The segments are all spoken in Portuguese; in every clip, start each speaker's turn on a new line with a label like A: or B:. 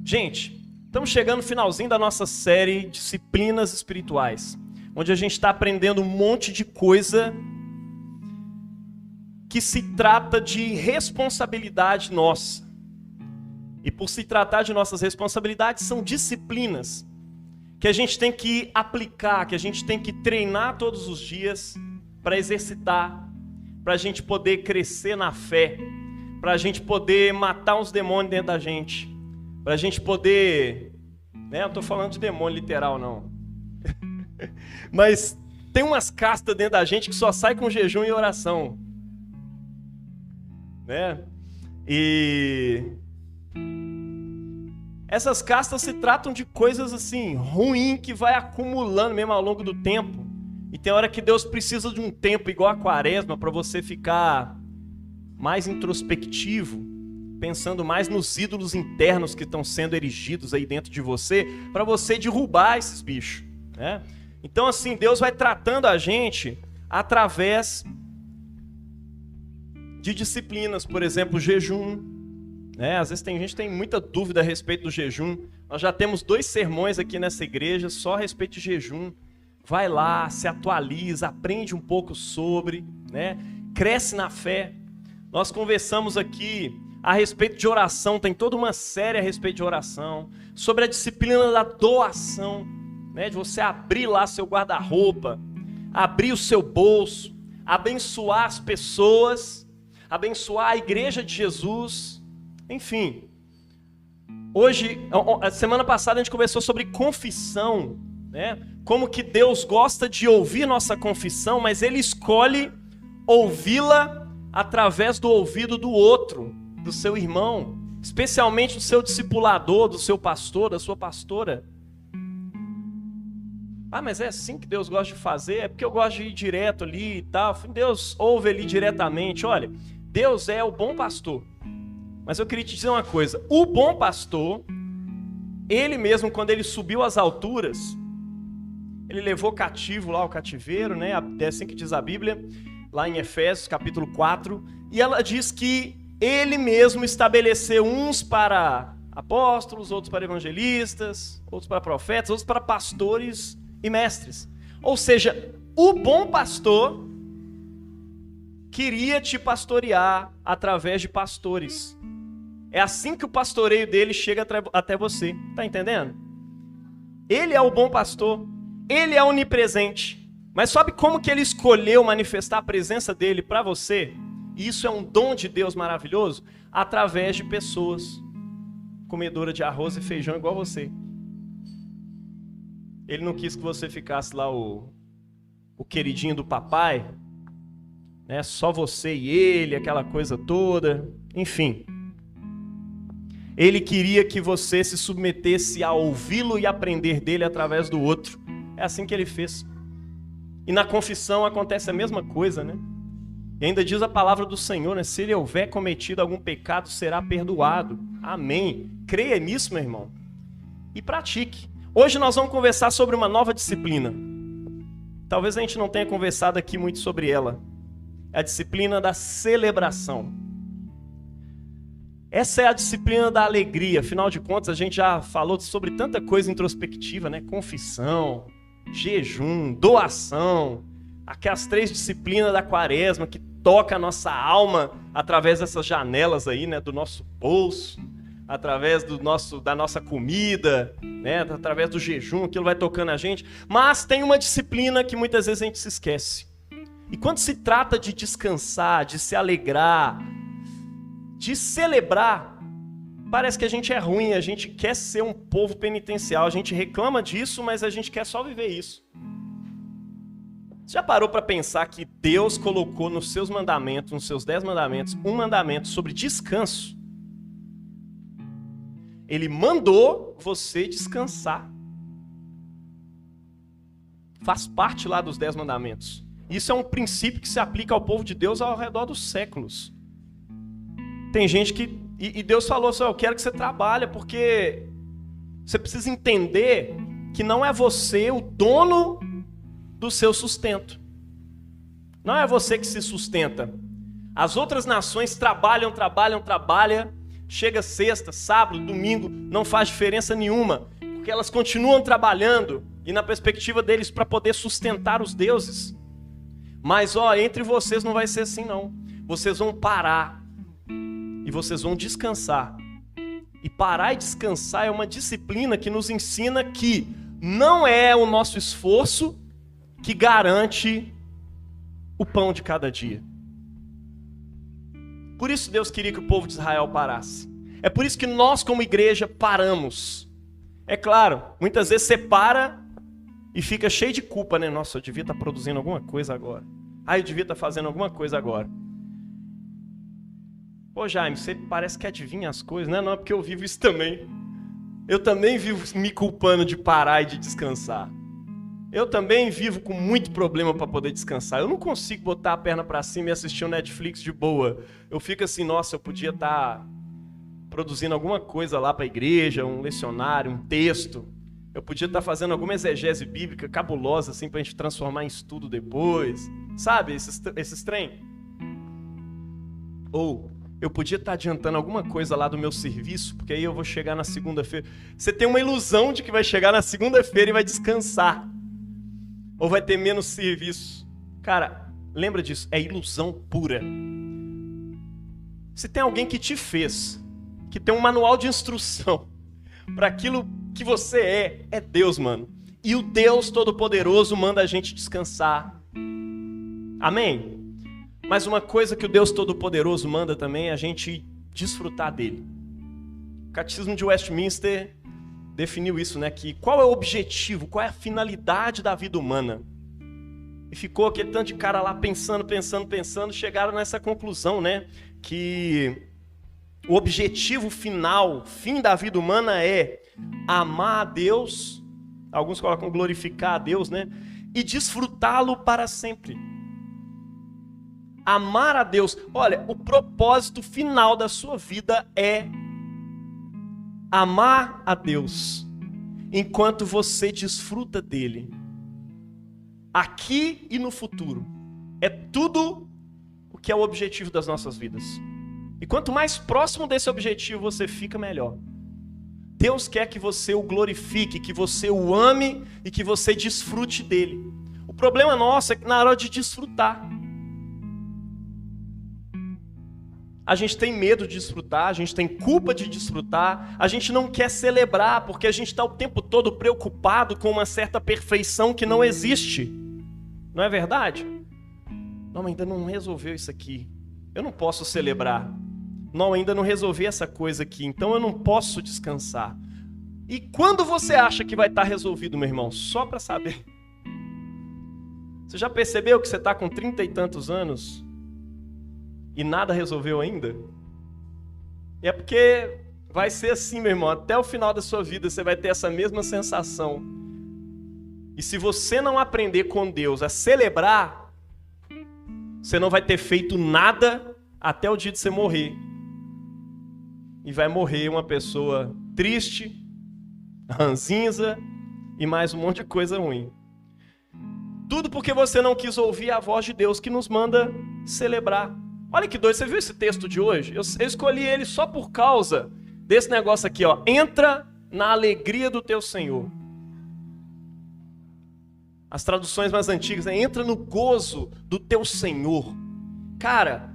A: Gente, estamos chegando no finalzinho da nossa série Disciplinas Espirituais, onde a gente está aprendendo um monte de coisa que se trata de responsabilidade nossa. E por se tratar de nossas responsabilidades, são disciplinas que a gente tem que aplicar, que a gente tem que treinar todos os dias para exercitar, para a gente poder crescer na fé, para a gente poder matar uns demônios dentro da gente, para a gente poder... Eu não estou falando de demônio literal, não. Mas tem umas castas dentro da gente que só sai com jejum e oração. E essas castas se tratam de coisas assim, ruim, que vai acumulando mesmo ao longo do tempo. E tem hora que Deus precisa de um tempo igual a quaresma para você ficar mais introspectivo, pensando mais nos ídolos internos que estão sendo erigidos aí dentro de você, para você derrubar esses bichos, né? Então assim, Deus vai tratando a gente através de disciplinas, por exemplo, jejum, né? Às vezes tem gente que tem muita dúvida a respeito do jejum. Nós já temos 2 sermões aqui nessa igreja só a respeito de jejum. Vai lá, se atualiza, aprende um pouco sobre, né? Cresce na fé. Nós conversamos aqui a respeito de oração, tem toda uma série a respeito de oração, sobre a disciplina da doação, né? De você abrir lá seu guarda-roupa, abrir o seu bolso, abençoar as pessoas, abençoar a igreja de Jesus, enfim. Hoje, a semana passada a gente conversou sobre confissão, né? Como que Deus gosta de ouvir nossa confissão, mas Ele escolhe ouvi-la através do ouvido do outro, do seu irmão, especialmente do seu discipulador, do seu pastor, da sua pastora. Ah, mas é assim que Deus gosta de fazer? É porque eu gosto de ir direto ali e tal. Deus ouve ali diretamente. Olha, Deus é o bom pastor. Mas eu queria te dizer uma coisa. O bom pastor, ele mesmo, quando ele subiu às alturas, ele levou cativo lá o cativeiro, né? É assim que diz a Bíblia, lá em Efésios, capítulo 4. E ela diz que ele mesmo estabeleceu uns para apóstolos, outros para evangelistas, outros para profetas, outros para pastores e mestres. Ou seja, o bom pastor queria te pastorear através de pastores. É assim que o pastoreio dele chega até você. Tá entendendo? Ele é o bom pastor. Ele é onipresente. Mas sabe como que ele escolheu manifestar a presença dele para você? E isso é um dom de Deus maravilhoso? Através de pessoas comedoras de arroz e feijão igual você. Ele não quis que você ficasse lá o queridinho do papai, né? Só você e ele, aquela coisa toda. Enfim. Ele queria que você se submetesse a ouvi-lo e aprender dele através do outro. É assim que ele fez. E na confissão acontece a mesma coisa, né? E ainda diz a palavra do Senhor, né? Se ele houver cometido algum pecado, será perdoado. Amém. Creia nisso, meu irmão. E pratique. Hoje nós vamos conversar sobre uma nova disciplina. Talvez a gente não tenha conversado aqui muito sobre ela. É a disciplina da celebração. Essa é a disciplina da alegria. Afinal de contas, a gente já falou sobre tanta coisa introspectiva, né? Confissão, jejum, doação, aquelas 3 disciplinas da quaresma que toca a nossa alma através dessas janelas aí, né? Do nosso bolso, através da nossa comida, né? Através do jejum, aquilo vai tocando a gente. Mas tem uma disciplina que muitas vezes a gente se esquece. E quando se trata de descansar, de se alegrar, de celebrar, parece que a gente é ruim, a gente quer ser um povo penitencial, a gente reclama disso, mas a gente quer só viver isso. Você já parou para pensar que Deus colocou nos seus mandamentos, nos seus 10 mandamentos, um mandamento sobre descanso? Ele mandou você descansar. Faz parte lá dos 10 mandamentos. Isso é um princípio que se aplica ao povo de Deus ao redor dos séculos. Tem gente que... E Deus falou assim, eu quero que você trabalhe, porque você precisa entender que não é você o dono do seu sustento. Não é você que se sustenta. As outras nações trabalham, chega sexta, sábado, domingo, não faz diferença nenhuma, porque elas continuam trabalhando e na perspectiva deles para poder sustentar os deuses. Mas entre vocês não vai ser assim não. Vocês vão parar e vocês vão descansar. E parar e descansar é uma disciplina que nos ensina que não é o nosso esforço que garante o pão de cada dia. Por isso Deus queria que o povo de Israel parasse. É por isso que nós como igreja paramos. É claro, muitas vezes você para e fica cheio de culpa, né? Nossa, eu devia estar produzindo alguma coisa agora. Eu devia estar fazendo alguma coisa agora. Pô, Jaime, você parece que adivinha as coisas, né? Não, é porque eu vivo isso também. Eu também vivo me culpando de parar e de descansar. Eu também vivo com muito problema para poder descansar. Eu não consigo botar a perna para cima e assistir um Netflix de boa. Eu fico assim, nossa, eu podia estar produzindo alguma coisa lá para a igreja, um lecionário, um texto. Eu podia estar fazendo alguma exegese bíblica cabulosa assim para a gente transformar em estudo depois. Sabe, esses trem? Ou eu podia estar adiantando alguma coisa lá do meu serviço, porque aí eu vou chegar na segunda-feira. Você tem uma ilusão de que vai chegar na segunda-feira e vai descansar. Ou vai ter menos serviço. Cara, lembra disso, é ilusão pura. Se tem alguém que te fez, que tem um manual de instrução para aquilo que você é Deus, mano. E o Deus Todo-Poderoso manda a gente descansar. Amém? Mas uma coisa que o Deus Todo-Poderoso manda também é a gente desfrutar dele. O Catecismo de Westminster definiu isso, né? Que qual é o objetivo, qual é a finalidade da vida humana? E ficou aquele tanto de cara lá pensando, chegaram nessa conclusão, né? Que o objetivo final, fim da vida humana é amar a Deus, alguns colocam glorificar a Deus, né? E desfrutá-lo para sempre. Amar a Deus. Olha, o propósito final da sua vida é amar a Deus enquanto você desfruta dele. Aqui e no futuro. É tudo o que é o objetivo das nossas vidas. E quanto mais próximo desse objetivo você fica, melhor. Deus quer que você o glorifique, que você o ame e que você desfrute dele. O problema nosso é que na hora de desfrutar, a gente tem medo de desfrutar, a gente tem culpa de desfrutar, a gente não quer celebrar porque a gente está o tempo todo preocupado com uma certa perfeição que não existe. Não é verdade? Não, ainda não resolveu isso aqui. Eu não posso celebrar. Não, ainda não resolvi essa coisa aqui, então eu não posso descansar. E quando você acha que vai estar resolvido, meu irmão? Só para saber. Você já percebeu que você está com 30 e tantos anos e nada resolveu ainda? E é porque vai ser assim, meu irmão. Até o final da sua vida você vai ter essa mesma sensação. E se você não aprender com Deus a celebrar, você não vai ter feito nada até o dia de você morrer. E vai morrer uma pessoa triste, ranzinza e mais um monte de coisa ruim. Tudo porque você não quis ouvir a voz de Deus que nos manda celebrar. Olha que doido, você viu esse texto de hoje? Eu escolhi ele só por causa desse negócio aqui, ó. Entra na alegria do teu Senhor. As traduções mais antigas, né? Entra no gozo do teu Senhor. Cara,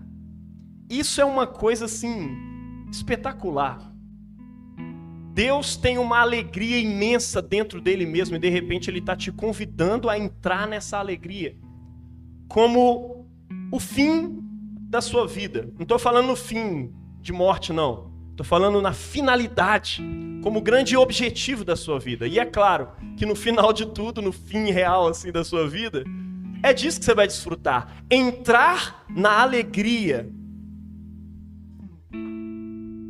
A: isso é uma coisa assim espetacular. Deus tem uma alegria imensa dentro dele mesmo e de repente ele está te convidando a entrar nessa alegria como o fim da sua vida. Não estou falando no fim de morte, não. Estou falando na finalidade, como grande objetivo da sua vida. E é claro que no final de tudo, no fim real assim da sua vida, é disso que você vai desfrutar. Entrar na alegria.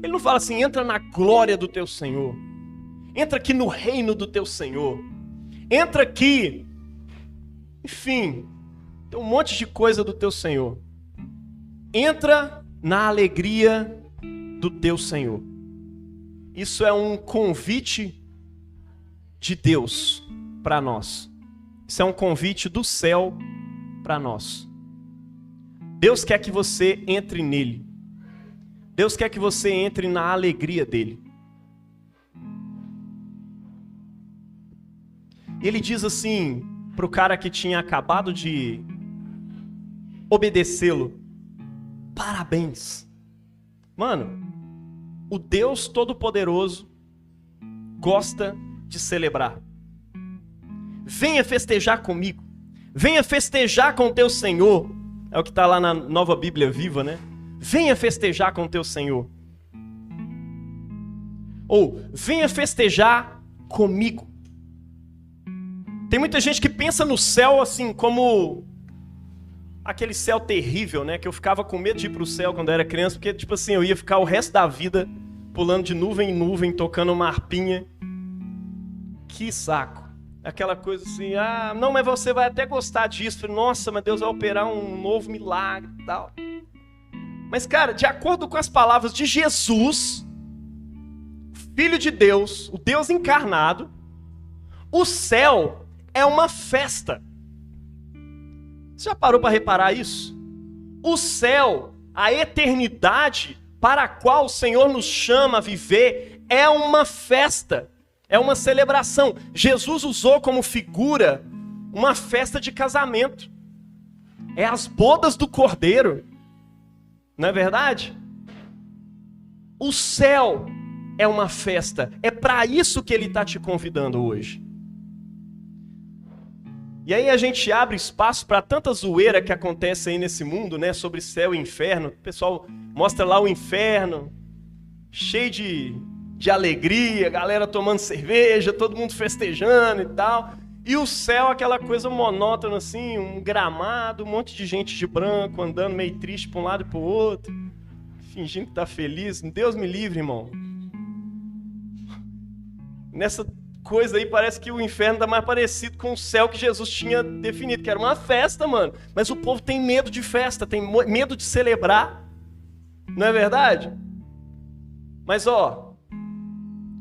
A: Ele não fala assim, entra na glória do teu Senhor. Entra aqui no reino do teu Senhor. Entra aqui. Enfim, tem um monte de coisa do teu Senhor. Entra na alegria do teu Senhor. Isso é um convite de Deus para nós. Isso é um convite do céu para nós. Deus quer que você entre nele. Deus quer que você entre na alegria dele. Ele diz assim para o cara que tinha acabado de obedecê-lo: parabéns. Mano, o Deus Todo-Poderoso gosta de celebrar. Venha festejar comigo. Venha festejar com o teu Senhor. É o que está lá na Nova Bíblia Viva, né? Venha festejar com o teu Senhor. Ou, venha festejar comigo. Tem muita gente que pensa no céu assim como aquele céu terrível, né? Que eu ficava com medo de ir pro céu quando eu era criança, porque tipo assim, eu ia ficar o resto da vida pulando de nuvem em nuvem, tocando uma harpinha. Que saco. Aquela coisa assim, não, mas você vai até gostar disso. Nossa, mas Deus vai operar um novo milagre e tal. Mas, cara, de acordo com as palavras de Jesus, Filho de Deus, o Deus encarnado, o céu é uma festa. Você já parou para reparar isso? O céu, a eternidade para a qual o Senhor nos chama a viver, é uma festa, é uma celebração. Jesus usou como figura uma festa de casamento. É as bodas do Cordeiro. Não é verdade? O céu é uma festa. É para isso que ele está te convidando hoje. E aí a gente abre espaço para tanta zoeira que acontece aí nesse mundo, né? Sobre céu e inferno. O pessoal mostra lá o inferno, cheio de alegria, galera tomando cerveja, todo mundo festejando e tal. E o céu, aquela coisa monótona assim, um gramado, um monte de gente de branco, andando meio triste para um lado e para o outro, fingindo que tá feliz. Deus me livre, irmão. Nessa coisa aí parece que o inferno tá mais parecido com o céu que Jesus tinha definido, que era uma festa, mano. Mas o povo tem medo de festa, tem medo de celebrar. Não é verdade? Mas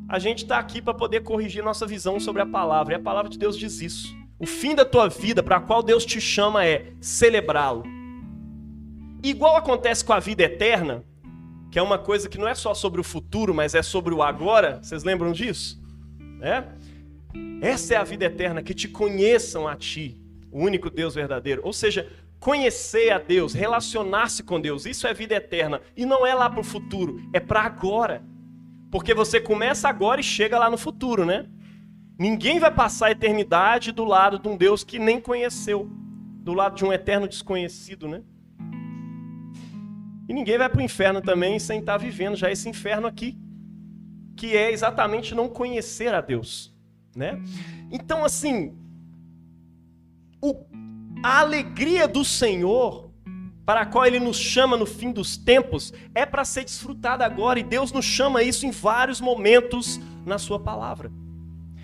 A: a gente está aqui para poder corrigir nossa visão sobre a palavra. E a palavra de Deus diz isso. O fim da tua vida, para a qual Deus te chama, é celebrá-lo. Igual acontece com a vida eterna, que é uma coisa que não é só sobre o futuro, mas é sobre o agora. Vocês lembram disso? Essa é a vida eterna, que te conheçam a ti, o único Deus verdadeiro. Ou seja, conhecer a Deus, relacionar-se com Deus, isso é vida eterna. E não é lá para o futuro, é para agora. Porque você começa agora e chega lá no futuro, né? Ninguém vai passar a eternidade do lado de um Deus que nem conheceu, do lado de um eterno desconhecido, né? E ninguém vai para o inferno também sem estar vivendo já esse inferno aqui, que é exatamente não conhecer a Deus, né? Então, assim, a alegria do Senhor, para a qual Ele nos chama no fim dos tempos, é para ser desfrutada agora, e Deus nos chama isso em vários momentos na sua palavra.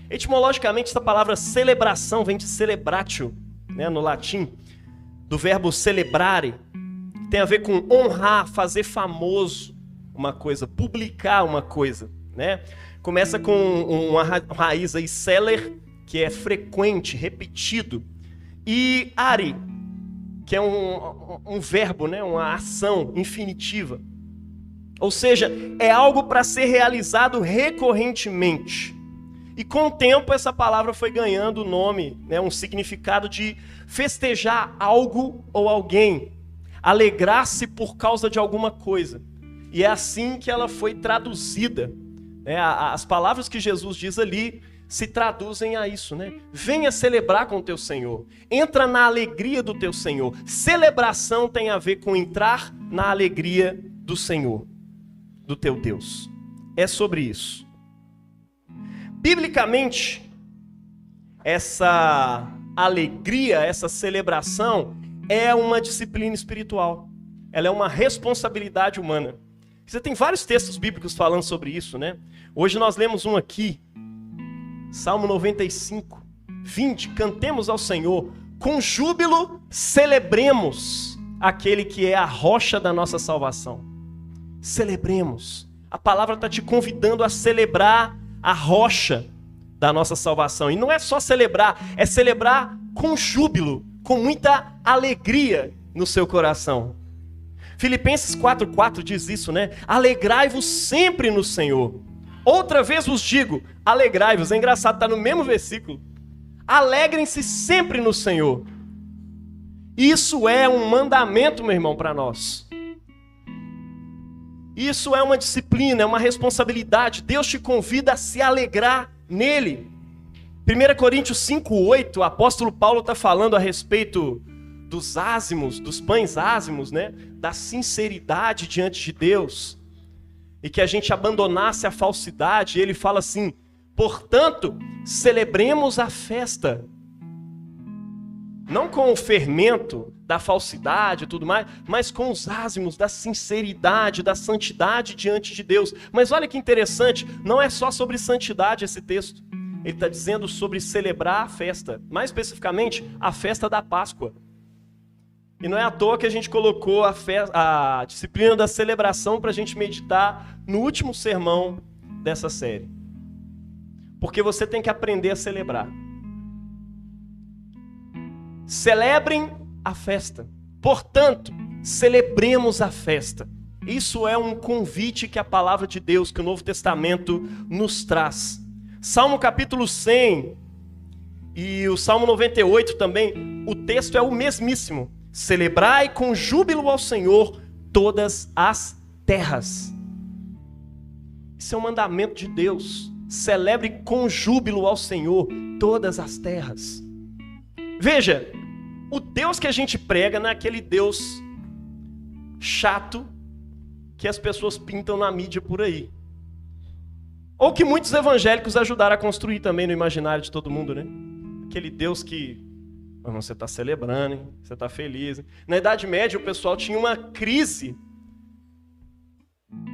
A: Etimologicamente, essa palavra celebração vem de celebratio, né, no latim, do verbo celebrare, que tem a ver com honrar, fazer famoso uma coisa, publicar uma coisa, né? Começa com uma raiz aí, celer, que é frequente, repetido, e are, que é um verbo, né? Uma ação infinitiva. Ou seja, é algo para ser realizado recorrentemente. E com o tempo essa palavra foi ganhando o nome, né? Um significado de festejar algo ou alguém, alegrar-se por causa de alguma coisa. E é assim que ela foi traduzida. As palavras que Jesus diz ali se traduzem a isso, né? Venha celebrar com o teu Senhor. Entra na alegria do teu Senhor. Celebração tem a ver com entrar na alegria do Senhor, do teu Deus. É sobre isso. Biblicamente, essa alegria, essa celebração é uma disciplina espiritual. Ela é uma responsabilidade humana. Você tem vários textos bíblicos falando sobre isso, né? Hoje nós lemos um aqui, Salmo 95, 20, cantemos ao Senhor, com júbilo celebremos aquele que é a rocha da nossa salvação. Celebremos. A palavra está te convidando a celebrar a rocha da nossa salvação. E não é só celebrar, é celebrar com júbilo, com muita alegria no seu coração. Filipenses 4:4 diz isso, né? Alegrai-vos sempre no Senhor. Outra vez vos digo, alegrai-vos. É engraçado, está no mesmo versículo. Alegrem-se sempre no Senhor. Isso é um mandamento, meu irmão, para nós. Isso é uma disciplina, é uma responsabilidade. Deus te convida a se alegrar nele. 1 Coríntios 5:8, o apóstolo Paulo está falando a respeito dos ázimos, dos pães ázimos, né? Da sinceridade diante de Deus. E que a gente abandonasse a falsidade. Ele fala assim, portanto, celebremos a festa. Não com o fermento da falsidade e tudo mais, mas com os ázimos da sinceridade, da santidade diante de Deus. Mas olha que interessante, não é só sobre santidade esse texto. Ele está dizendo sobre celebrar a festa, mais especificamente a festa da Páscoa. E não é à toa que a gente colocou a disciplina da celebração para a gente meditar no último sermão dessa série. Porque você tem que aprender a celebrar. Celebrem a festa. Portanto, celebremos a festa. Isso é um convite que a palavra de Deus, que o Novo Testamento nos traz. Salmo capítulo 100 e o Salmo 98 também, o texto é o mesmíssimo. Celebrai com júbilo ao Senhor todas as terras. Isso é um mandamento de Deus. Celebre com júbilo ao Senhor todas as terras. Veja, o Deus que a gente prega não é aquele Deus chato que as pessoas pintam na mídia por aí. Ou que muitos evangélicos ajudaram a construir também no imaginário de todo mundo, né? Aquele Deus que você está celebrando, hein? Você está feliz. Hein? Na Idade Média, o pessoal tinha uma crise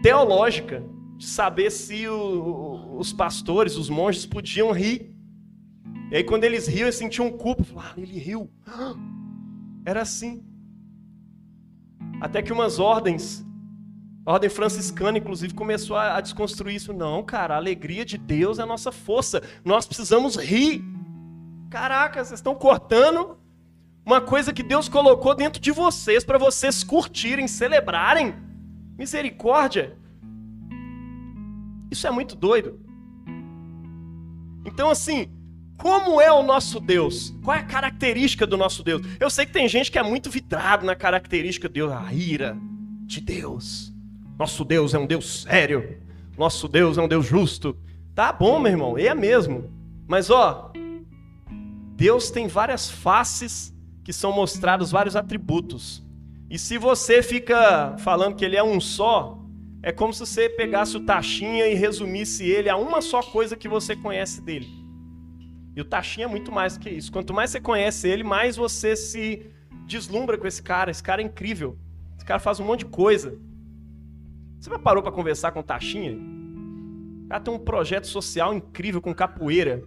A: teológica de saber se os pastores, os monges podiam rir. E aí quando eles riam, eles sentiam culpa. Falaram, ele riu. Era assim. Até que umas ordens, a ordem franciscana, inclusive, começou a desconstruir isso. Não, cara, a alegria de Deus é a nossa força. Nós precisamos rir. Caraca, vocês estão cortando uma coisa que Deus colocou dentro de vocês para vocês curtirem, celebrarem. Misericórdia. Isso é muito doido. Então, assim, como é o nosso Deus? Qual é a característica do nosso Deus? Eu sei que tem gente que é muito vidrado na característica de Deus, a ira de Deus. Nosso Deus é um Deus sério. Nosso Deus é um Deus justo. Tá bom, meu irmão, é mesmo. Mas, ó, Deus tem várias faces que são mostrados, vários atributos. E se você fica falando que ele é um só, é como se você pegasse o Taxinha e resumisse ele a uma só coisa que você conhece dele. E o Taxinha é muito mais do que isso. Quanto mais você conhece ele, mais você se deslumbra com esse cara. Esse cara é incrível. Esse cara faz um monte de coisa. Você já parou para conversar com o Taxinha? O cara tem um projeto social incrível com capoeira.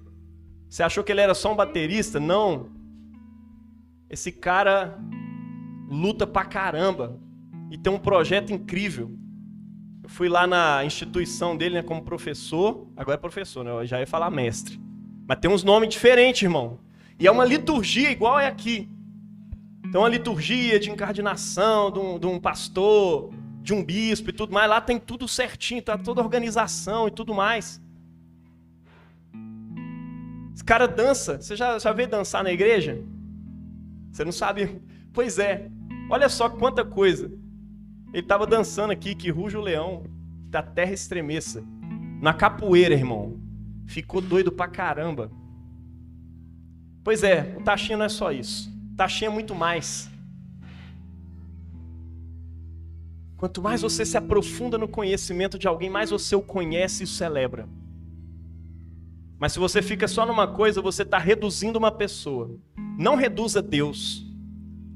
A: Você achou que ele era só um baterista? Não. Esse cara luta pra caramba e tem um projeto incrível. Eu fui lá na instituição dele, né, como professor. Agora é professor, né? Eu já ia falar mestre. Mas tem uns nomes diferentes, irmão. E é uma liturgia igual é aqui. Então, uma liturgia de incardinação de um pastor, de um bispo e tudo mais. Lá tem tudo certinho, tá toda a organização e tudo mais. Esse cara dança. Você já veio dançar na igreja? Você não sabe? Pois é. Olha só quanta coisa. Ele estava dançando aqui, que ruja o leão, da terra estremeça. Na capoeira, irmão. Ficou doido pra caramba. Pois é, o Taxinha não é só isso. O Taxinha é muito mais. Quanto mais você se aprofunda no conhecimento de alguém, mais você o conhece e o celebra. Mas se você fica só numa coisa, você está reduzindo uma pessoa. Não reduza Deus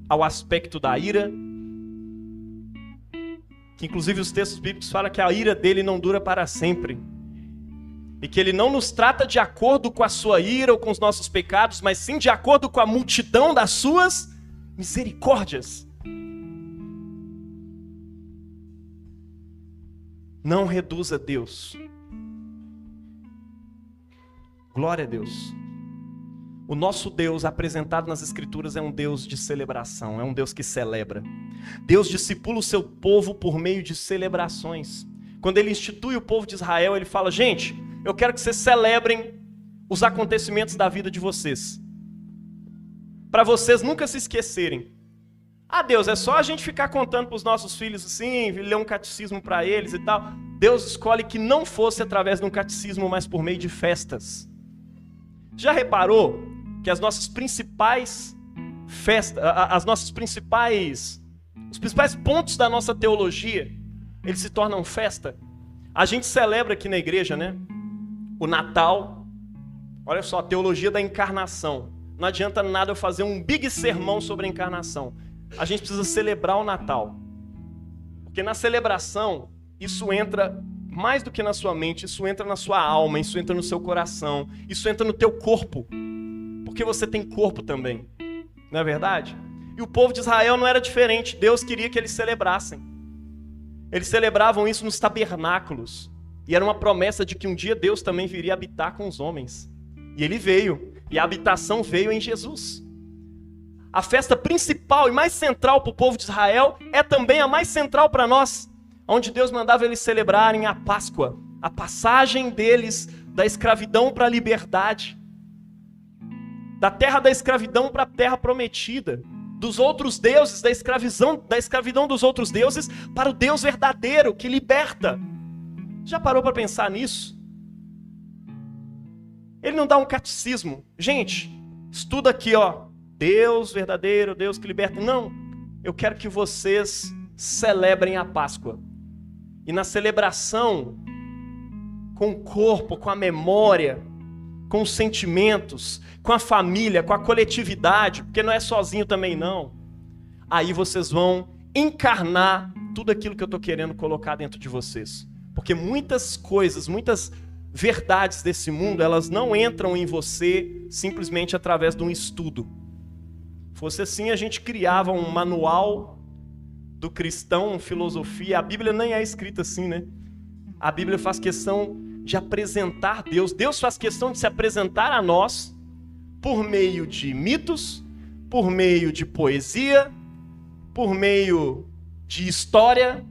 A: ao aspecto da ira, que inclusive os textos bíblicos falam que a ira dele não dura para sempre. E que ele não nos trata de acordo com a sua ira ou com os nossos pecados, mas sim de acordo com a multidão das suas misericórdias. Não reduza Deus. Glória a Deus. O nosso Deus apresentado nas Escrituras é um Deus de celebração, é um Deus que celebra. Deus discipula o seu povo por meio de celebrações. Quando ele institui o povo de Israel, ele fala: gente, eu quero que vocês celebrem os acontecimentos da vida de vocês, para vocês nunca se esquecerem. Ah, Deus, é só a gente ficar contando para os nossos filhos assim, ler um catecismo para eles e tal. Deus escolhe que não fosse através de um catecismo, mas por meio de festas. Já reparou que as nossas principais festas, os principais pontos da nossa teologia, eles se tornam festa? A gente celebra aqui na igreja, né? O Natal. Olha só, a teologia da encarnação. Não adianta nada eu fazer um big sermão sobre a encarnação. A gente precisa celebrar o Natal. Porque na celebração, isso entra mais do que na sua mente, isso entra na sua alma, isso entra no seu coração, isso entra no teu corpo. Porque você tem corpo também. Não é verdade? E o povo de Israel não era diferente. Deus queria que eles celebrassem. Eles celebravam isso nos tabernáculos. E era uma promessa de que um dia Deus também viria habitar com os homens. E ele veio. E a habitação veio em Jesus. A festa principal e mais central para o povo de Israel é também a mais central para nós, onde Deus mandava eles celebrarem a Páscoa, a passagem deles da escravidão para a liberdade, da terra da escravidão para a terra prometida, dos outros deuses, da escravidão dos outros deuses para o Deus verdadeiro que liberta. Já parou para pensar nisso? Ele não dá um catecismo. Gente, estuda aqui, ó. Deus verdadeiro, Deus que liberta. Não, eu quero que vocês celebrem a Páscoa. E na celebração, com o corpo, com a memória, com os sentimentos, com a família, com a coletividade, porque não é sozinho também não. Aí vocês vão encarnar tudo aquilo que eu estou querendo colocar dentro de vocês. Porque muitas coisas, muitas verdades desse mundo, elas não entram em você simplesmente através de um estudo. Fosse assim, a gente criava um manual do cristão, filosofia. A Bíblia nem é escrita assim, né? A Bíblia faz questão de apresentar Deus. Deus faz questão de se apresentar a nós por meio de mitos, por meio de poesia, por meio de história,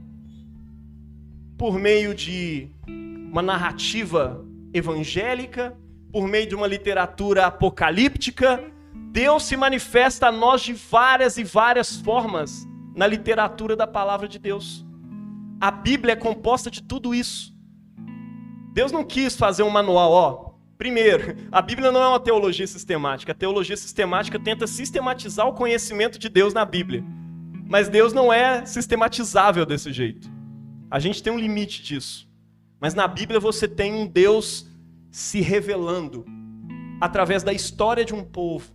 A: por meio de uma narrativa evangélica, por meio de uma literatura apocalíptica. Deus se manifesta a nós de várias e várias formas na literatura da palavra de Deus. A Bíblia é composta de tudo isso. Deus não quis fazer um manual, ó. Primeiro, a Bíblia não é uma teologia sistemática. A teologia sistemática tenta sistematizar o conhecimento de Deus na Bíblia. Mas Deus não é sistematizável desse jeito. A gente tem um limite disso. Mas na Bíblia você tem um Deus se revelando através da história de um povo.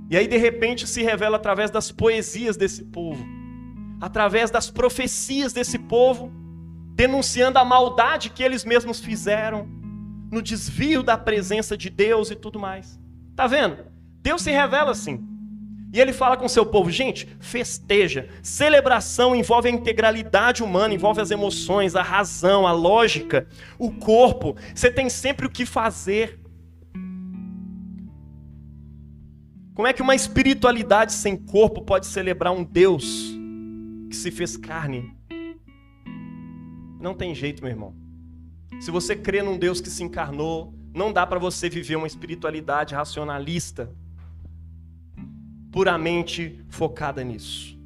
A: E aí de repente se revela através das poesias desse povo, através das profecias desse povo, denunciando a maldade que eles mesmos fizeram, no desvio da presença de Deus e tudo mais. Tá vendo? Deus se revela assim. E ele fala com o seu povo: gente, festeja. Celebração envolve a integralidade humana, envolve as emoções, a razão, a lógica, o corpo. Você tem sempre o que fazer. Como é que uma espiritualidade sem corpo pode celebrar um Deus que se fez carne? Não tem jeito, meu irmão. Se você crê num Deus que se encarnou, não dá para você viver uma espiritualidade racionalista, puramente focada nisso.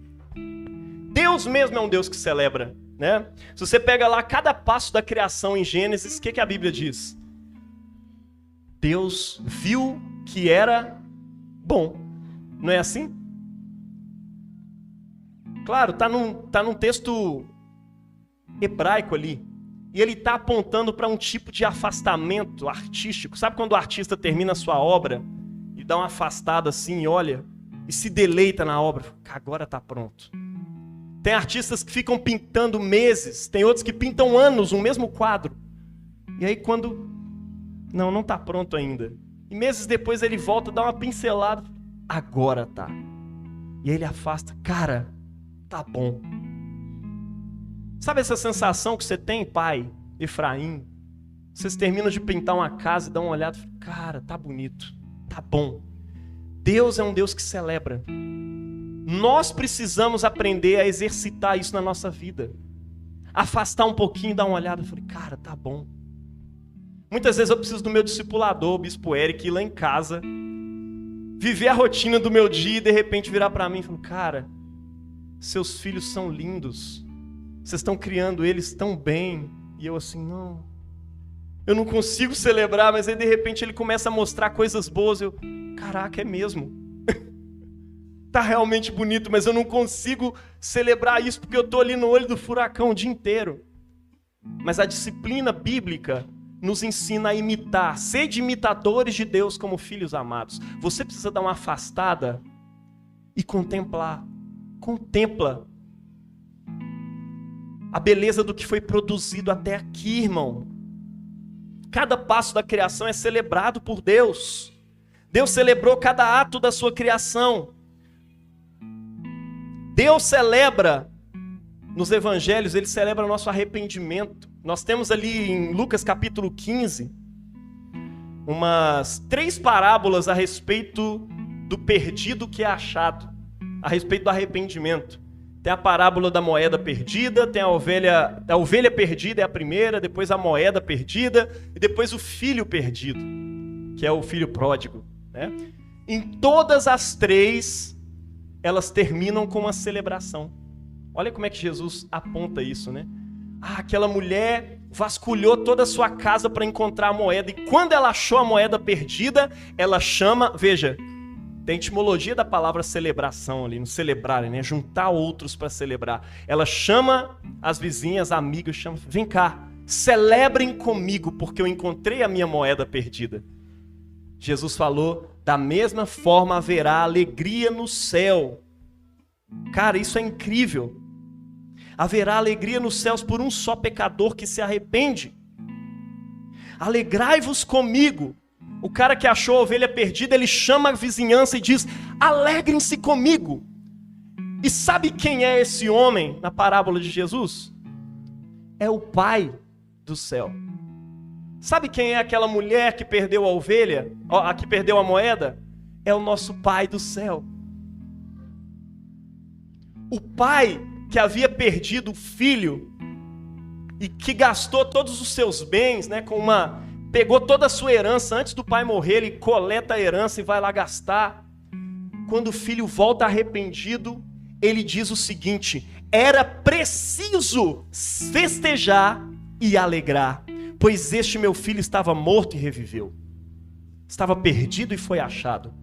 A: Deus mesmo é um Deus que celebra, né? Se você pega lá cada passo da criação em Gênesis, o que a Bíblia diz? Deus viu que era bom. Não é assim? Claro, tá num texto hebraico ali. E ele está apontando para um tipo de afastamento artístico. Sabe quando o artista termina a sua obra e dá uma afastada assim e olha e se deleita na obra? Agora está pronto. Tem artistas que ficam pintando meses, tem outros que pintam anos um mesmo quadro. E aí quando... não está pronto ainda. E meses depois ele volta, dá uma pincelada. Agora tá. E aí ele afasta. Cara, tá bom. Sabe essa sensação que você tem, pai, Efraim? Vocês terminam de pintar uma casa e dão uma olhada e falam: cara, tá bonito. tá bom. Deus é um Deus que celebra. Nós precisamos aprender a exercitar isso na nossa vida. Afastar um pouquinho, dar uma olhada. Eu falei, cara, tá bom. Muitas vezes eu preciso do meu discipulador, o Bispo Eric, ir lá em casa, viver a rotina do meu dia e de repente virar para mim e falar, cara, seus filhos são lindos. Vocês estão criando eles tão bem. E eu assim, não. Eu não consigo celebrar, mas aí de repente ele começa a mostrar coisas boas. Eu, caraca, é mesmo. Tá realmente bonito, mas eu não consigo celebrar isso porque eu tô ali no olho do furacão o dia inteiro. Mas a disciplina bíblica nos ensina a imitar, sede imitadores de Deus como filhos amados. Você precisa dar uma afastada e contemplar. Contempla a beleza do que foi produzido até aqui, irmão. Cada passo da criação é celebrado por Deus. Deus celebrou cada ato da sua criação. Deus celebra, nos evangelhos, Ele celebra o nosso arrependimento. Nós temos ali em Lucas capítulo 15, umas 3 parábolas a respeito do perdido que é achado, a respeito do arrependimento. Tem a parábola da moeda perdida, tem a ovelha perdida é a primeira, depois a moeda perdida e depois o filho perdido, que é o filho pródigo, né? Em todas as 3, elas terminam com uma celebração. Olha como é que Jesus aponta isso, né? Aquela mulher vasculhou toda a sua casa para encontrar a moeda, e quando ela achou a moeda perdida, ela chama, veja, tem a etimologia da palavra celebração ali, no celebrarem, né? Juntar outros para celebrar. Ela chama as vizinhas, amigas, chama, vem cá, celebrem comigo, porque eu encontrei a minha moeda perdida. Jesus falou, da mesma forma haverá alegria no céu. Cara, isso é incrível. Haverá alegria nos céus por um só pecador que se arrepende. Alegrai-vos comigo. O cara que achou a ovelha perdida, ele chama a vizinhança e diz, alegrem-se comigo. E sabe quem é esse homem na parábola de Jesus? É o Pai do céu. Sabe quem é aquela mulher que perdeu a ovelha, a que perdeu a moeda? É o nosso Pai do céu. O pai que havia perdido o filho e que gastou todos os seus bens, né, pegou toda a sua herança antes do pai morrer, ele coleta a herança e vai lá gastar. Quando o filho volta arrependido, ele diz o seguinte: era preciso festejar e alegrar, pois este meu filho estava morto e reviveu. Estava perdido e foi achado.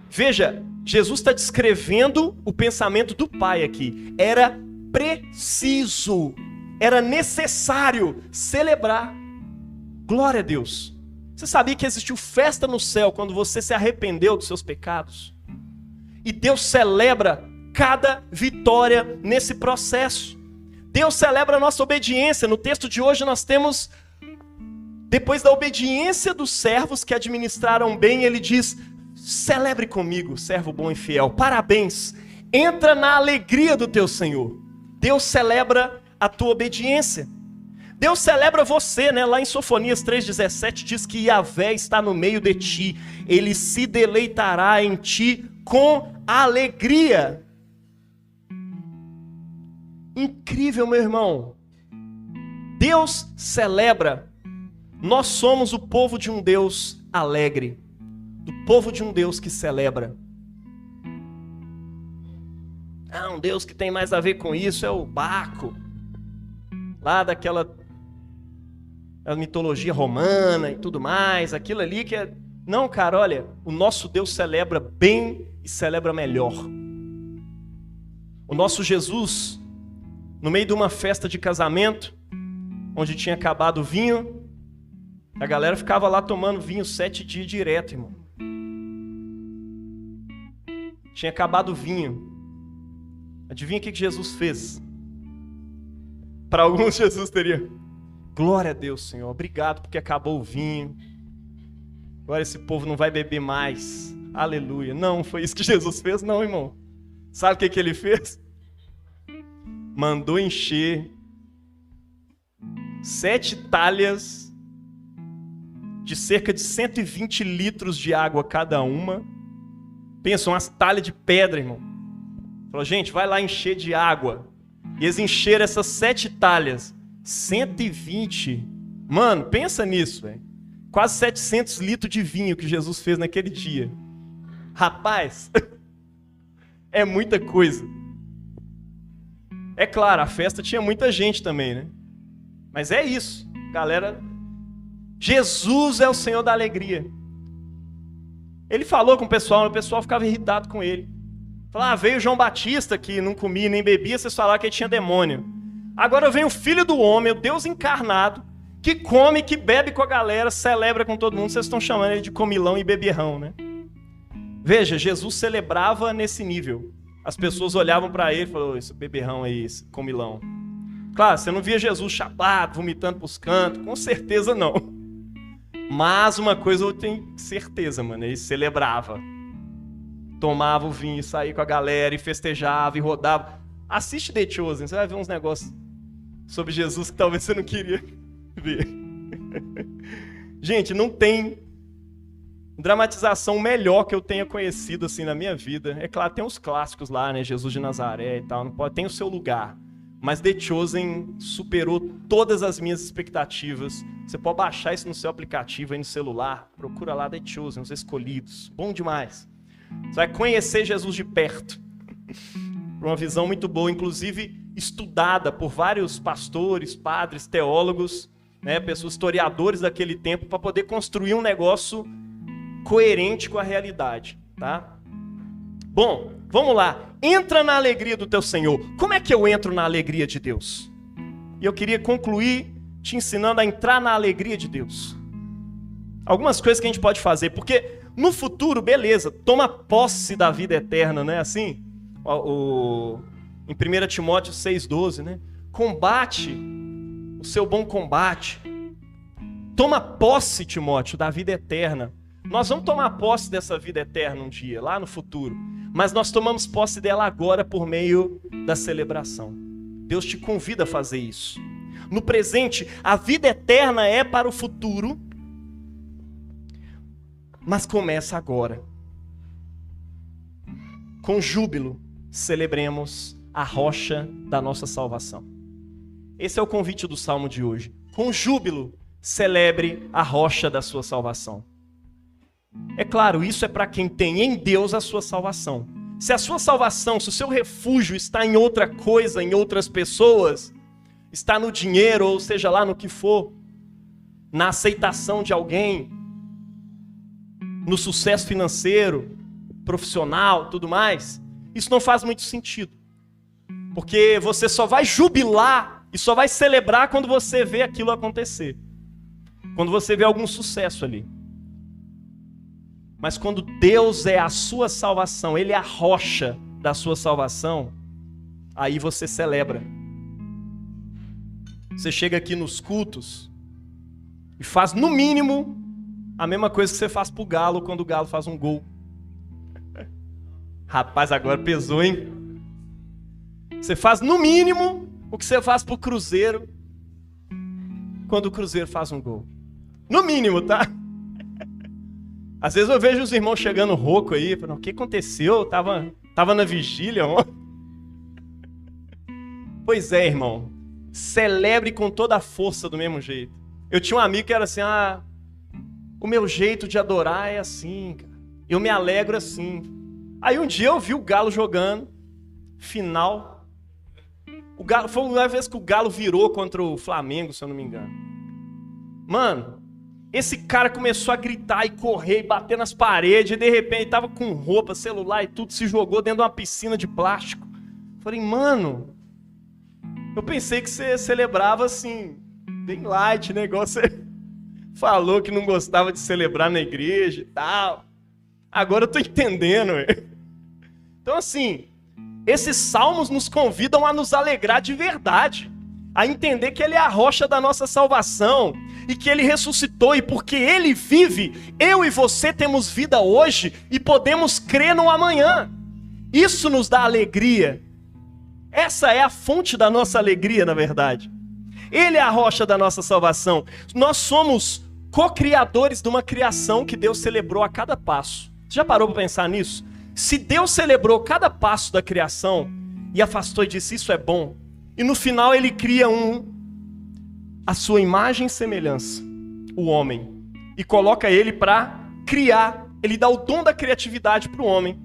A: Veja, Jesus está descrevendo o pensamento do pai aqui. Era preciso, era necessário celebrar. Glória a Deus. Você sabia que existiu festa no céu quando você se arrependeu dos seus pecados? E Deus celebra cada vitória nesse processo. Deus celebra a nossa obediência. No texto de hoje nós temos, depois da obediência dos servos que administraram bem, ele diz: celebre comigo, servo bom e fiel. Parabéns. Entra na alegria do teu Senhor. Deus celebra a tua obediência. Deus celebra você, né? Lá em Sofonias 3,17 diz que Yahvé está no meio de ti. Ele se deleitará em ti com alegria. Incrível, meu irmão. Deus celebra. Nós somos o povo de um Deus alegre. Do povo de um Deus que celebra. Ah, um Deus que tem mais a ver com isso é o Baco. Lá daquela a mitologia romana e tudo mais, aquilo ali que é... Não, cara, olha, o nosso Deus celebra bem e celebra melhor. O nosso Jesus, no meio de uma festa de casamento, onde tinha acabado o vinho, a galera ficava lá tomando vinho 7 dias direto, irmão. Tinha acabado o vinho. Adivinha o que Jesus fez? Para alguns Jesus teria: glória a Deus, Senhor, obrigado porque acabou o vinho. Agora esse povo não vai beber mais. Aleluia. Não foi isso que Jesus fez, não, irmão. Sabe o que ele fez? Mandou encher 7 talhas de cerca de 120 litros de água cada uma. Pensa, umas talhas de pedra, irmão. Falou, gente, vai lá encher de água. E eles encheram essas 7 talhas. 120. Mano, pensa nisso, velho. Quase 700 litros de vinho que Jesus fez naquele dia. Rapaz, é muita coisa. É claro, a festa tinha muita gente também, né? Mas é isso, galera. Jesus é o Senhor da alegria. Ele falou com o pessoal ficava irritado com ele. Falava, veio João Batista que não comia nem bebia, vocês falaram que ele tinha demônio. Agora vem o Filho do Homem, o Deus encarnado, que come, que bebe com a galera, celebra com todo mundo. Vocês estão chamando ele de comilão e beberrão, né? Veja, Jesus celebrava nesse nível. As pessoas olhavam para ele e falavam, esse beberrão aí, esse comilão. Claro, você não via Jesus chapado, vomitando pros cantos, com certeza não. Mas uma coisa eu tenho certeza, mano, ele celebrava. Tomava o vinho, saía com a galera e festejava e rodava. Assiste The Chosen, você vai ver uns negócios sobre Jesus que talvez você não queria ver. Gente, não tem dramatização melhor que eu tenha conhecido assim na minha vida. É claro, tem os clássicos lá, né? Jesus de Nazaré e tal, não pode, tem o seu lugar. Mas The Chosen superou todas as minhas expectativas. Você pode baixar isso no seu aplicativo aí no celular. Procura lá The Chosen, os escolhidos. Bom demais. Você vai conhecer Jesus de perto. Uma visão muito boa, inclusive estudada por vários pastores, padres, teólogos, né, pessoas, historiadores daquele tempo, para poder construir um negócio coerente com a realidade, tá? Bom, vamos lá. Entra na alegria do teu Senhor. Como é que eu entro na alegria de Deus? E eu queria concluir te ensinando a entrar na alegria de Deus. Algumas coisas que a gente pode fazer, porque no futuro, beleza, toma posse da vida eterna, não é assim? Em 1 Timóteo 6,12, né? Combate o seu bom combate. Toma posse, Timóteo, da vida eterna. Nós vamos tomar posse dessa vida eterna um dia, lá no futuro. Mas nós tomamos posse dela agora por meio da celebração. Deus te convida a fazer isso. No presente, a vida eterna é para o futuro, mas começa agora. Com júbilo, celebremos a rocha da nossa salvação. Esse é o convite do Salmo de hoje. Com júbilo, celebre a rocha da sua salvação. É claro, isso é para quem tem em Deus a sua salvação. Se a sua salvação, se o seu refúgio está em outra coisa, em outras pessoas, está no dinheiro, ou seja lá no que for, na aceitação de alguém, no sucesso financeiro, profissional, tudo mais, isso não faz muito sentido. Porque você só vai jubilar e só vai celebrar quando você vê aquilo acontecer. Quando você vê algum sucesso ali. Mas quando Deus é a sua salvação, Ele é a rocha da sua salvação, aí você celebra. Você chega aqui nos cultos e faz no mínimo a mesma coisa que você faz pro Galo quando o Galo faz um gol. Rapaz, agora pesou, hein? Você faz no mínimo o que você faz pro Cruzeiro quando o Cruzeiro faz um gol. No mínimo, tá? Às vezes eu vejo os irmãos chegando rouco aí, falando, o que aconteceu? Tava na vigília ontem. Pois é, irmão. Celebre com toda a força do mesmo jeito. Eu tinha um amigo que era assim, o meu jeito de adorar é assim, cara. Eu me alegro assim. Aí um dia eu vi o Galo jogando, final. O Galo, foi uma vez que o Galo virou contra o Flamengo, se eu não me engano. Mano, esse cara começou a gritar e correr e bater nas paredes, e de repente tava com roupa, celular e tudo, se jogou dentro de uma piscina de plástico. Falei, mano, eu pensei que você celebrava assim, bem light, negócio. Você falou que não gostava de celebrar na igreja e tal. Agora eu tô entendendo. Então assim, esses salmos nos convidam a nos alegrar de verdade, a entender que Ele é a rocha da nossa salvação e que Ele ressuscitou, e porque Ele vive, eu e você temos vida hoje e podemos crer no amanhã. Isso nos dá alegria. Essa é a fonte da nossa alegria, na verdade. Ele é a rocha da nossa salvação. Nós somos co-criadores de uma criação que Deus celebrou a cada passo. Você já parou para pensar nisso? Se Deus celebrou cada passo da criação e afastou e disse, isso é bom, e no final ele cria a sua imagem e semelhança, o homem, e coloca ele para criar, ele dá o dom da criatividade para o homem.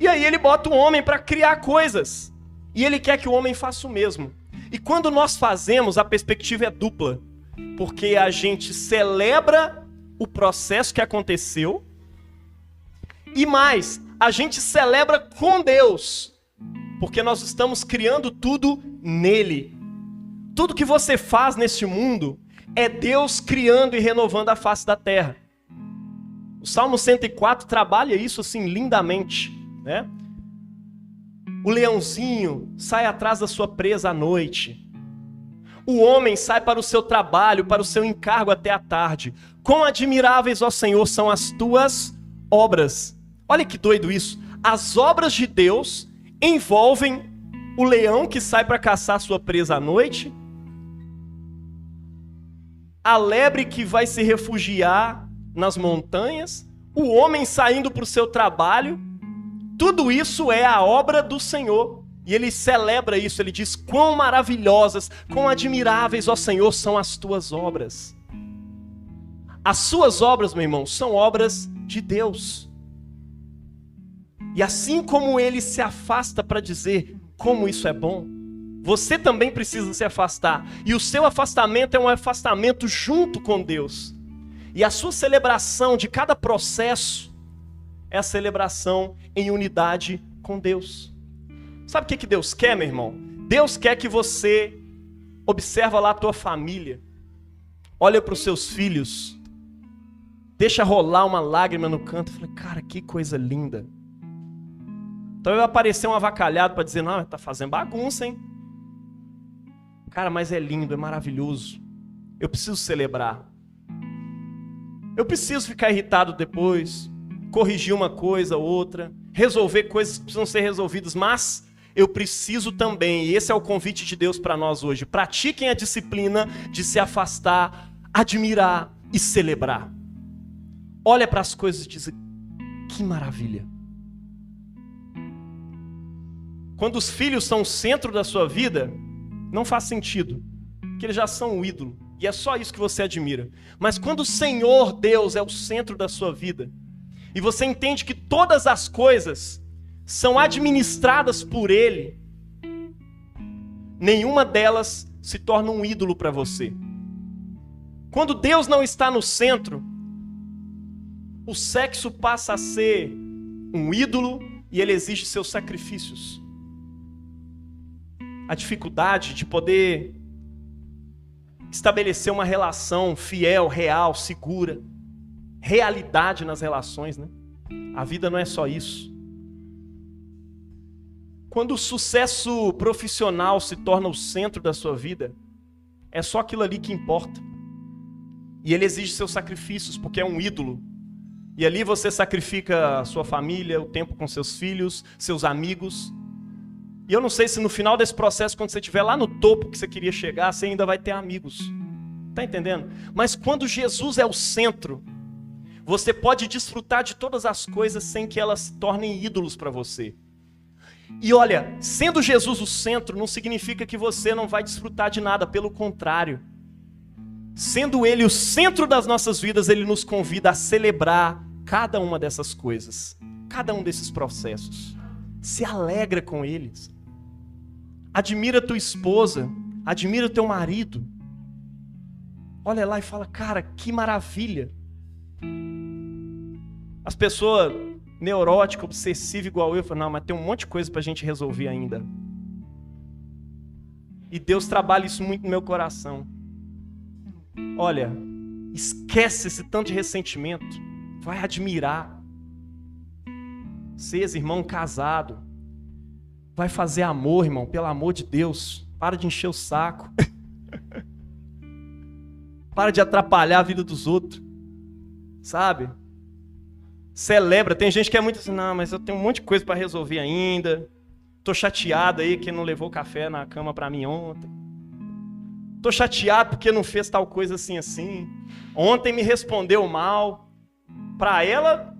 A: E aí ele bota o homem para criar coisas, e ele quer que o homem faça o mesmo. E quando nós fazemos, a perspectiva é dupla, porque a gente celebra o processo que aconteceu, e mais, a gente celebra com Deus, porque nós estamos criando tudo nele. Tudo que você faz neste mundo é Deus criando e renovando a face da terra. O Salmo 104 trabalha isso assim lindamente, né? O leãozinho sai atrás da sua presa à noite. O homem sai para o seu trabalho, para o seu encargo até a tarde. Quão admiráveis, ó Senhor, são as tuas obras. Olha que doido isso. As obras de Deus envolvem o leão que sai para caçar sua presa à noite, a lebre que vai se refugiar nas montanhas, o homem saindo para o seu trabalho. Tudo isso é a obra do Senhor. E ele celebra isso, ele diz, quão maravilhosas, quão admiráveis, ó Senhor, são as tuas obras. As suas obras, meu irmão, são obras de Deus. E assim como ele se afasta para dizer como isso é bom, você também precisa se afastar. E o seu afastamento é um afastamento junto com Deus. E a sua celebração de cada processo é a celebração em unidade com Deus. Sabe o que Deus quer, meu irmão? Deus quer que você observa lá a tua família, olha para os seus filhos, deixa rolar uma lágrima no canto e fala, cara, que coisa linda. Então vai aparecer um avacalhado para dizer, não, tá fazendo bagunça, hein? Cara, mas é lindo, é maravilhoso. Eu preciso celebrar. Eu preciso ficar irritado depois, corrigir uma coisa ou outra, resolver coisas que precisam ser resolvidas, mas eu preciso também, e esse é o convite de Deus para nós hoje, pratiquem a disciplina de se afastar, admirar e celebrar. Olha para as coisas e diz, que maravilha. Quando os filhos são o centro da sua vida, não faz sentido, porque eles já são o ídolo, e é só isso que você admira. Mas quando o Senhor Deus é o centro da sua vida, e você entende que todas as coisas são administradas por Ele, nenhuma delas se torna um ídolo para você. Quando Deus não está no centro, o sexo passa a ser um ídolo e ele exige seus sacrifícios. A dificuldade de poder estabelecer uma relação fiel, real, segura, realidade nas relações, né? A vida não é só isso. Quando o sucesso profissional se torna o centro da sua vida, é só aquilo ali que importa. E ele exige seus sacrifícios, porque é um ídolo. E ali você sacrifica a sua família, o tempo com seus filhos, seus amigos. E eu não sei se no final desse processo, quando você estiver lá no topo que você queria chegar, você ainda vai ter amigos. Tá entendendo? Mas quando Jesus é o centro, você pode desfrutar de todas as coisas sem que elas se tornem ídolos para você. E olha, sendo Jesus o centro, não significa que você não vai desfrutar de nada, pelo contrário. Sendo Ele o centro das nossas vidas, Ele nos convida a celebrar cada uma dessas coisas, cada um desses processos. Se alegra com eles. Admira tua esposa, admira teu marido. Olha lá e fala, cara, que maravilha. As pessoas neuróticas, obsessivas igual eu, falam, não, mas tem um monte de coisa pra gente resolver ainda. E Deus trabalha isso muito no meu coração. Olha, esquece esse tanto de ressentimento. Vai admirar. Vocês, irmão casado, vai fazer amor, irmão, pelo amor de Deus. Para de encher o saco. Para de atrapalhar a vida dos outros. Sabe? Celebra. Tem gente que é muito assim, não, mas eu tenho um monte de coisa para resolver ainda. Tô chateado aí que não levou café na cama para mim ontem. Tô chateado porque não fez tal coisa assim, assim. Ontem me respondeu mal. Para ela,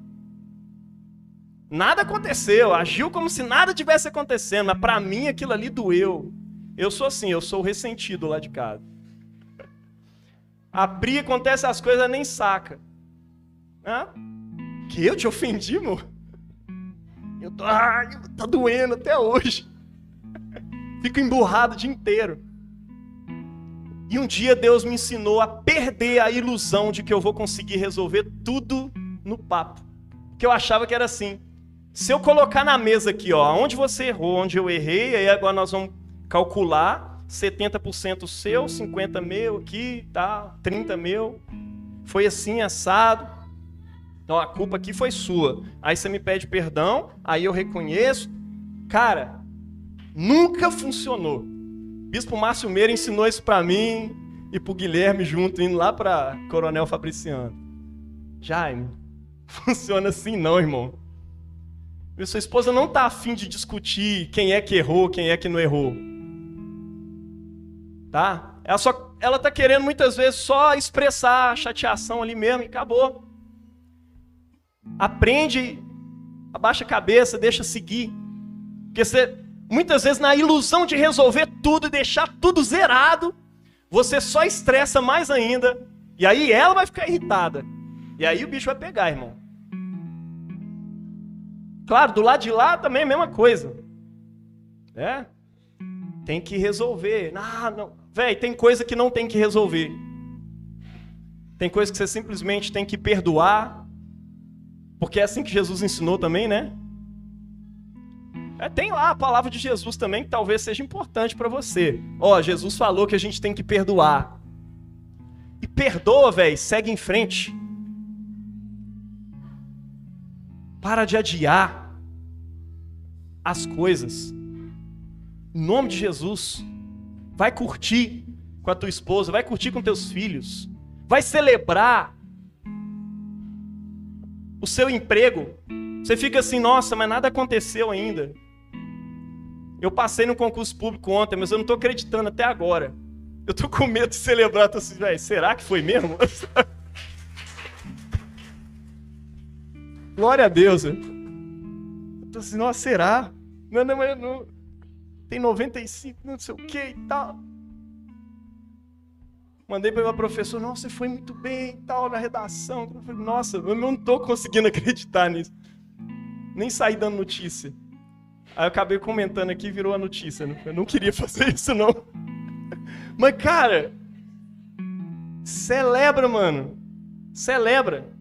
A: nada aconteceu. Agiu como se nada tivesse acontecendo. Mas para mim aquilo ali doeu. Eu sou assim, eu sou o ressentido lá de casa. A Pri, acontece as coisas, ela nem saca. Hã? Que eu te ofendi, amor? Tá doendo até hoje. Fico emburrado o dia inteiro. E um dia Deus me ensinou a perder a ilusão de que eu vou conseguir resolver tudo no papo. Porque eu achava que era assim. Se eu colocar na mesa aqui, ó, onde você errou, onde eu errei, aí agora nós vamos calcular 70% seu, 50% meu aqui, tá, 30% meu. Foi assim, assado. Então a culpa aqui foi sua. Aí você me pede perdão, aí eu reconheço. Cara, nunca funcionou. Bispo Márcio Meira ensinou isso para mim e pro Guilherme junto, indo lá para Coronel Fabriciano. Jaime, funciona assim não, irmão. E sua esposa não tá afim de discutir quem é que errou, quem é que não errou. Tá? Ela tá querendo muitas vezes só expressar a chateação ali mesmo e acabou. Aprende, abaixa a cabeça, deixa seguir. Porque você, muitas vezes, na ilusão de resolver tudo e deixar tudo zerado, você só estressa mais ainda. E aí ela vai ficar irritada. E aí o bicho vai pegar, irmão. Claro, do lado de lá também é a mesma coisa. É? Tem que resolver. Não. Véi, tem coisa que não tem que resolver. Tem coisa que você simplesmente tem que perdoar. Porque é assim que Jesus ensinou também, né? Tem lá a palavra de Jesus também, que talvez seja importante para você. Jesus falou que a gente tem que perdoar. E perdoa, velho, segue em frente. Para de adiar as coisas. Em nome de Jesus. Vai curtir com a tua esposa, vai curtir com teus filhos. Vai celebrar o seu emprego. Você fica assim, nossa, mas nada aconteceu ainda. Eu passei no concurso público ontem, mas eu não estou acreditando até agora. Eu estou com medo de celebrar. Tô assim, véio, será que foi mesmo? Glória a Deus. Eu tô assim, nossa, será? Não. Tem 95, não sei o que e tal. Mandei para o meu professor, nossa, você foi muito bem e tal na redação. Eu falei, nossa, eu não estou conseguindo acreditar nisso. Nem saí dando notícia. Aí eu acabei comentando aqui e virou a notícia. Eu não queria fazer isso, não. Mas, cara, celebra, mano. Celebra.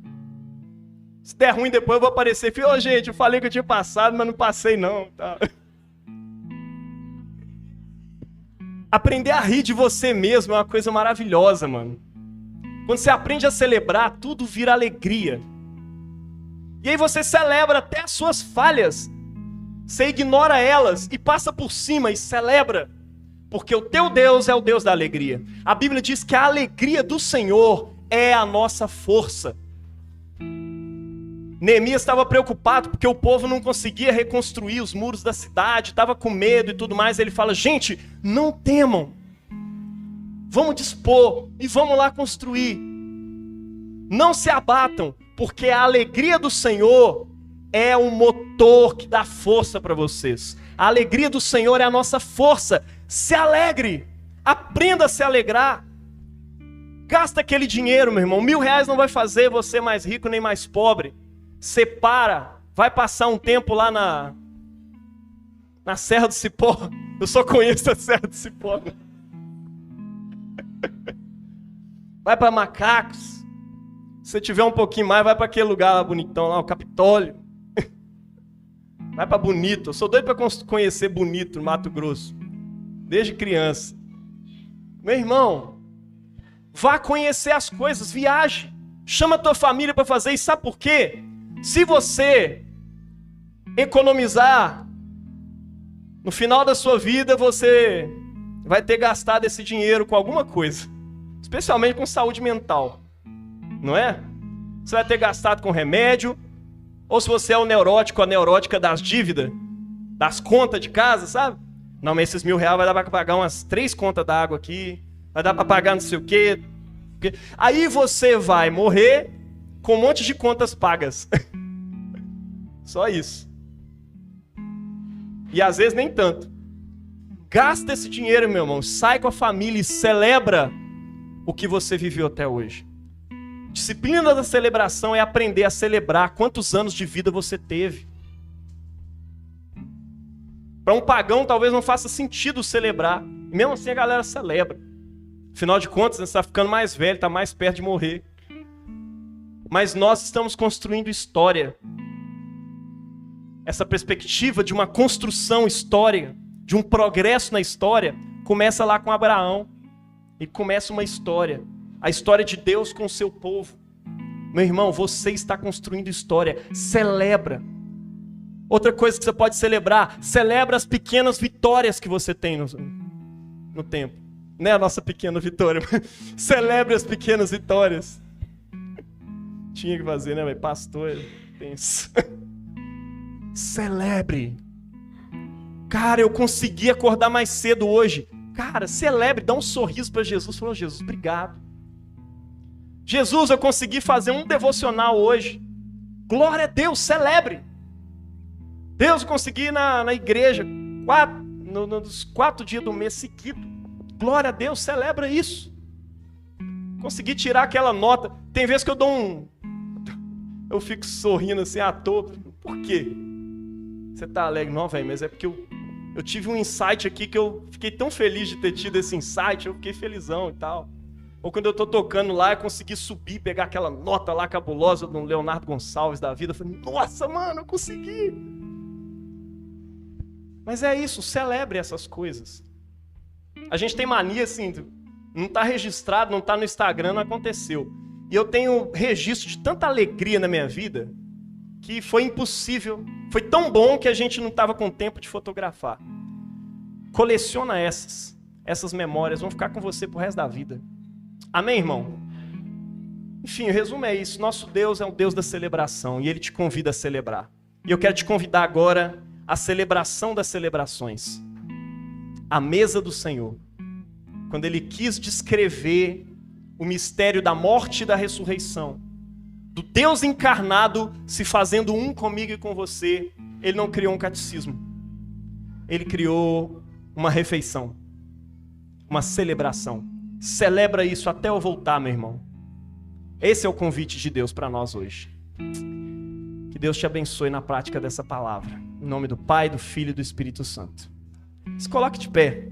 A: Se der ruim depois eu vou aparecer. Falei, gente, eu falei que eu tinha passado, mas não passei, não. Tá. Aprender a rir de você mesmo é uma coisa maravilhosa, mano. Quando você aprende a celebrar, tudo vira alegria. E aí você celebra até as suas falhas. Você ignora elas e passa por cima e celebra. Porque o teu Deus é o Deus da alegria. A Bíblia diz que a alegria do Senhor é a nossa força. Neemias estava preocupado porque o povo não conseguia reconstruir os muros da cidade, estava com medo e tudo mais. Ele fala, gente, não temam. Vamos dispor e vamos lá construir. Não se abatam, porque a alegria do Senhor é o motor que dá força para vocês. A alegria do Senhor é a nossa força. Se alegre, aprenda a se alegrar. Gasta aquele dinheiro, meu irmão. R$1.000 não vai fazer você mais rico nem mais pobre. Separa, vai passar um tempo lá na Serra do Cipó. Eu só conheço a Serra do Cipó. Vai para Macacos. Se tiver um pouquinho mais, vai para aquele lugar lá bonitão, lá, o Capitólio. Vai para Bonito. Eu sou doido para conhecer Bonito, no Mato Grosso. Desde criança. Meu irmão, vá conhecer as coisas, viaje. Chama a tua família para fazer isso. Sabe por quê? Se você economizar, no final da sua vida você vai ter gastado esse dinheiro com alguma coisa. Especialmente com saúde mental. Não é? Você vai ter gastado com remédio. Ou se você é o neurótico, a neurótica das dívidas, das contas de casa, sabe? Não, mas esses R$1.000 vai dar para pagar umas 3 contas d'água aqui, vai dar para pagar não sei o quê. Aí você vai morrer com um monte de contas pagas. Só isso. E às vezes nem tanto. Gasta esse dinheiro, meu irmão. Sai com a família e celebra o que você viveu até hoje. Disciplina da celebração é aprender a celebrar quantos anos de vida você teve. Para um pagão talvez não faça sentido celebrar. E mesmo assim a galera celebra. Afinal de contas, você está ficando mais velho, está mais perto de morrer. Mas nós estamos construindo história. Essa perspectiva de uma construção histórica, de um progresso na história, começa lá com Abraão. E começa uma história. A história de Deus com o seu povo. Meu irmão, você está construindo história. Celebra. Outra coisa que você pode celebrar, celebra as pequenas vitórias que você tem no tempo. Não é a nossa pequena vitória, mas celebre as pequenas vitórias. Tinha que fazer, né, pastor? Tenso. Celebre. Cara, eu consegui acordar mais cedo hoje. Cara, celebre, dá um sorriso para Jesus. Falou, Jesus, obrigado. Jesus, eu consegui fazer um devocional hoje. Glória a Deus, celebre. Deus, eu consegui ir na igreja nos 4 dias do mês seguidos. Glória a Deus, celebra isso. Consegui tirar aquela nota. Tem vezes que eu dou eu fico sorrindo assim à toa. Por quê? Você tá alegre? Não, velho, mas é porque eu tive um insight aqui que eu fiquei tão feliz de ter tido esse insight, eu fiquei felizão e tal. Ou quando eu tô tocando lá, eu consegui subir, pegar aquela nota lá cabulosa do Leonardo Gonçalves da vida. Eu falei, nossa, mano, eu consegui. Mas é isso, celebre essas coisas. A gente tem mania assim, não está registrado, não está no Instagram, não aconteceu. E eu tenho registro de tanta alegria na minha vida que foi impossível. Foi tão bom que a gente não estava com tempo de fotografar. Coleciona essas memórias, vão ficar com você pro resto da vida. Amém, irmão? Enfim, o resumo é isso. Nosso Deus é um Deus da celebração e Ele te convida a celebrar. E eu quero te convidar agora à celebração das celebrações. A mesa do Senhor. Quando Ele quis descrever o mistério da morte e da ressurreição, do Deus encarnado se fazendo um comigo e com você, Ele não criou um catecismo. Ele criou uma refeição, uma celebração. Celebra isso até eu voltar, meu irmão. Esse é o convite de Deus para nós hoje. Que Deus te abençoe na prática dessa palavra. Em nome do Pai, do Filho e do Espírito Santo. Se coloque de pé.